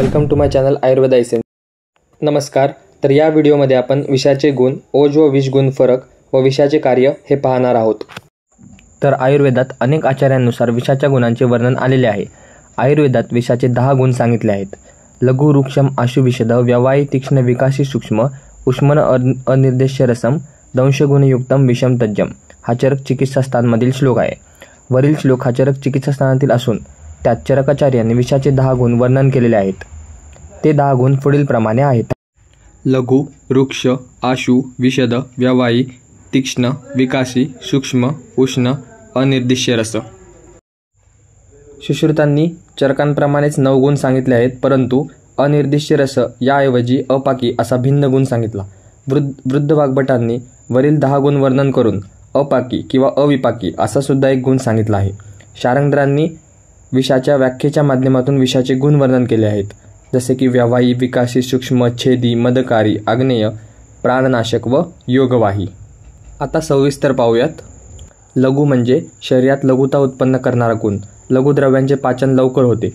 Welcome to my channel Ayurveda essence. नमस्कार। तर या व्हिडिओमध्ये आपण विषाचे गुण, ओज व विषगुण फरक व विषाचे कार्य हे पाहणार आहोत। तर आयुर्वेदात अनेक आचार्यांनुसार विषाच्या गुणांचे वर्णन आलेले आहे। आयुर्वेदात विषाचे 10 गुण सांगितले आहेत। लघु रूक्षम आशु विशद व्यवायी तीक्ष्ण विकासी सूक्ष्म उष्मन अनिर्देश्य रसम दंशगुणयुक्तम विषम तज्जम हा चरक चिकित्सास्थानमधील श्लोक आहे। वरील श्लोक हा चरक चिकित्सास्थानातील असून त्यात चरकाचार्यांनी विषाचे 10 गुण वर्णन केलेले आहेत। ते 10 गुण पुढील प्रमाणे आहेत। लघु रूक्ष आशु विशद व्यवायी तीक्ष्ण विकासी सूक्ष्म उष्ण अनिर्दिश्य रस। सुश्रुतांनी चरकांप्रमाणेच 9 गुण सांगितले आहेत, परंतु अनिर्दिश्य रस याऐवजी अपाकी असा भिन्न गुण सांगितला। वृद्ध वाग्भटांनी वरील 10 गुण वर्णन करून अपाकी किंवा अविपाकी असा सुद्धा एक गुण सांगितला आहे। शारंगधरांनी विषाच्या व्याख्येच्या माध्यमातून विषाचे गुण वर्णन केले आहेत, जसे की व्यवायी विकासी सूक्ष्म छेदी मदकारी आग्नेय प्राणनाशक व योगवाही। आता सविस्तर पाहूयात। लघु म्हणजे शरीरात लघुता उत्पन्न करणारा गुण। लघुद्रव्यांचे पाचन लवकर होते,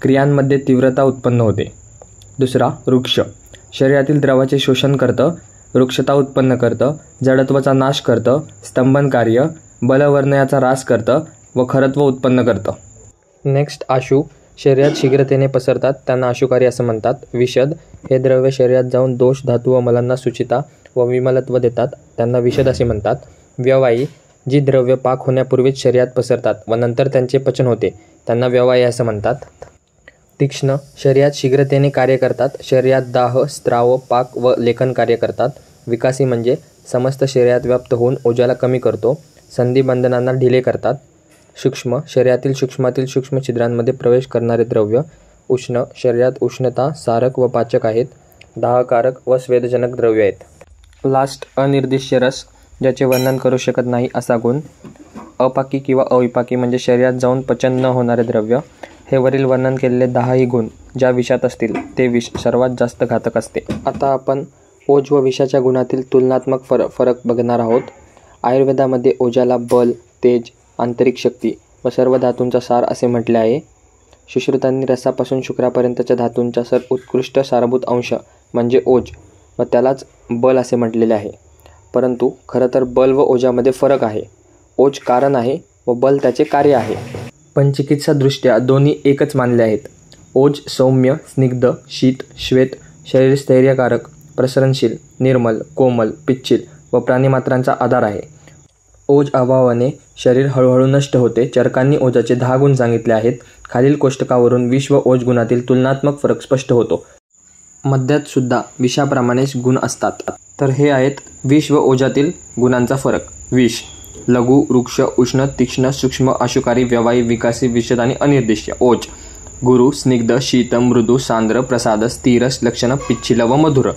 क्रियांमध्ये तीव्रता उत्पन्न होते। दुसरा वृक्ष शरीरातील द्रवाचे शोषण करतं, वृक्षता उत्पन्न करतं, जडत्वाचा नाश करतं, स्तंभन कार्य बलवर्णयाचा ऱ्हास करतं व खरत्व उत्पन्न करतं। नेक्स्ट आशु शरीरात शीघ्रतेने पसरतात, त्यांना आशुकारी असं म्हणतात। विशद हे द्रव्य शरीरात जाऊन दोष धातू व मलांना सुचिता व विमलत्व देतात, त्यांना विशद असे म्हणतात। व्यवायी जी द्रव्य पाक होण्यापूर्वीच शरीरात पसरतात व नंतर त्यांचे पचन होते, त्यांना व्यवायी असं म्हणतात। तीक्ष्ण शरीरात शीघ्रतेने कार्य करतात, शरीरात दाह स्त्राव पाक व लेखन कार्य करतात। विकासी म्हणजे समस्त शरीरात व्याप्त होऊन ओजाला कमी करतो, संधिबंधनांना ढिले करतात। सूक्ष्म शरीरातील सूक्ष्मातील सूक्ष्म छिद्रांमध्ये प्रवेश करणारे द्रव्य। उष्ण शरीरात उष्णता सारक व पाचक आहेत, दाहकारक व स्वेदजनक द्रव्य आहेत। लास्ट अनिर्दिश्य रस ज्याचे वर्णन करू शकत नाही असा गुण। अपाकी किंवा अविपाकी म्हणजे शरीरात जाऊन पचन न होणारे द्रव्य। हे वरील वर्णन केलेले 10ही गुण ज्या विषात असतील ते विष सर्वात जास्त घातक असते। आता आपण ओज व विषाच्या गुणातील तुलनात्मक फरक बघणार आहोत। आयुर्वेदामध्ये ओजाला बल, तेज, आंतरिक शक्ती व सर्व धातूंचा सार असे म्हटले आहे। सुश्रुतांनी रसापासून शुक्रापर्यंतच्या धातूंचा उत्कृष्ट सारभूत अंश म्हणजे ओज व त्यालाच बल असे म्हटलेले आहे। परंतु खरं तर बल व ओजामध्ये फरक आहे। ओज कारण आहे व बल त्याचे कार्य आहे, पण चिकित्सादृष्ट्या दोन्ही एकच मानले आहेत। ओज सौम्य, स्निग्ध, शीत, श्वेत, शरीरस्थैर्यकारक, प्रसरणशील, निर्मल, कोमल, पिच्छिल व प्राणिमात्रांचा आधार आहे। ओज अभावाने शरीर हळूहळू नष्ट होते। चरकांनी ओजाचे 10 गुण सांगितले आहेत। खालील कोष्टकावरून विष व ओज गुणातील तुलनात्मक फरक स्पष्ट होतो। मद्यात सुद्धा विषाप्रमाणेच गुण असतात। तर हे आहेत विष व ओजातील गुणांचा फरक। विष लघु वृक्ष उष्ण तीक्ष्ण सूक्ष्म आशुकारी व्यवायी विकासी विशद आणि अनिर्दिश्य। ओज गुरु स्निग्ध शीत मृदू सांद्र प्रसाद स्थिर लक्षण पिच्छिल व मधुर।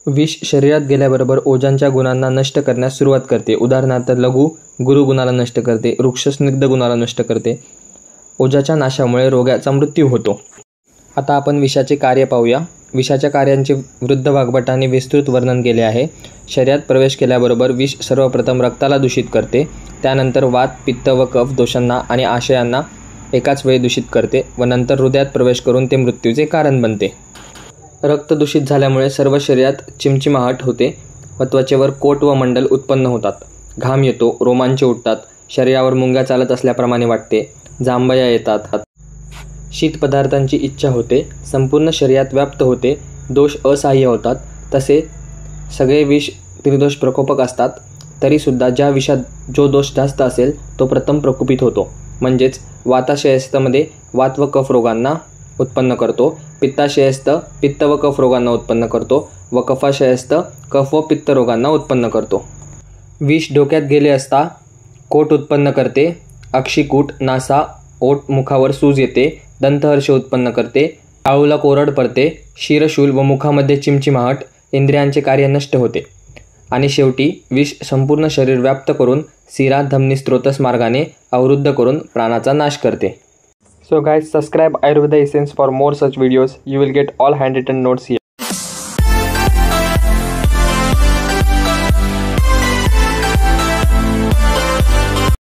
विष शरीरात गेल्याबरोबर ओजांच्या गुणांना नष्ट करण्यास सुरुवात करते। उदाहरणार्थ लघु गुरु गुणाला नष्ट करते, वृक्ष स्निग्ध गुणाला नष्ट करते। ओजाच्या नाशामुळे रोगाचा मृत्यू होतो। आता आपण विषाचे कार्य पाहूया। विषाच्या कार्यांचे वृद्ध वाग्भटांनी विस्तृत वर्णन केले आहे। शरीरात प्रवेश केल्याबरोबर विष सर्वप्रथम रक्ताला दूषित करते, त्यानंतर वात पित्त व कफ दोषांना आणि आशयांना एकाच वेळी दूषित करते व नंतर हृदयात प्रवेश करून ते मृत्यूचे कारण बनते। रक्त दूषित झाल्यामुळे सर्व शरीरात चिमचिमाहट होते व त्वचेवर कोट व मंडल उत्पन्न होतात, घाम येतो, रोमांच उठतात, शरीरावर मुंग्या चालत असल्याप्रमाणे वाटते, जांभया येतात, शीत पदार्थांची इच्छा होते, संपूर्ण शरीरात व्याप्त होते, दोष असहाय्य होतात। तसे सगळे विष त्रिदोष प्रकोपक असतात, तरीसुद्धा ज्या विषात जो दोष जास्त असेल तो प्रथम प्रकोपित होतो। म्हणजेच वाताशयस्थमध्ये वात व कफ रोगांना उत्पन्न करतो, पित्ताशयस्थ पित्त व कफ रोगांना उत्पन्न करतो व कफाशयस्थ कफ व पित्त रोगांना उत्पन्न करतो। विष डोक्यात गेले असता कोट उत्पन्न करते, अक्षिकूट, नासा, ओठ, मुखावर सूज येते, दंतहर्ष उत्पन्न करते, टाळूला कोरड पडते, शिरशूल व मुखामध्ये चिमचिमाहट, इंद्रियांचे कार्य नष्ट होते आणि शेवटी विष संपूर्ण शरीर व्याप्त करून सिरा धमनी स्त्रोतस मार्गाने अवरुद्ध करून प्राणाचा नाश करते। So guys, subscribe Ayurveda Essence for more such videos. You will get all handwritten notes here.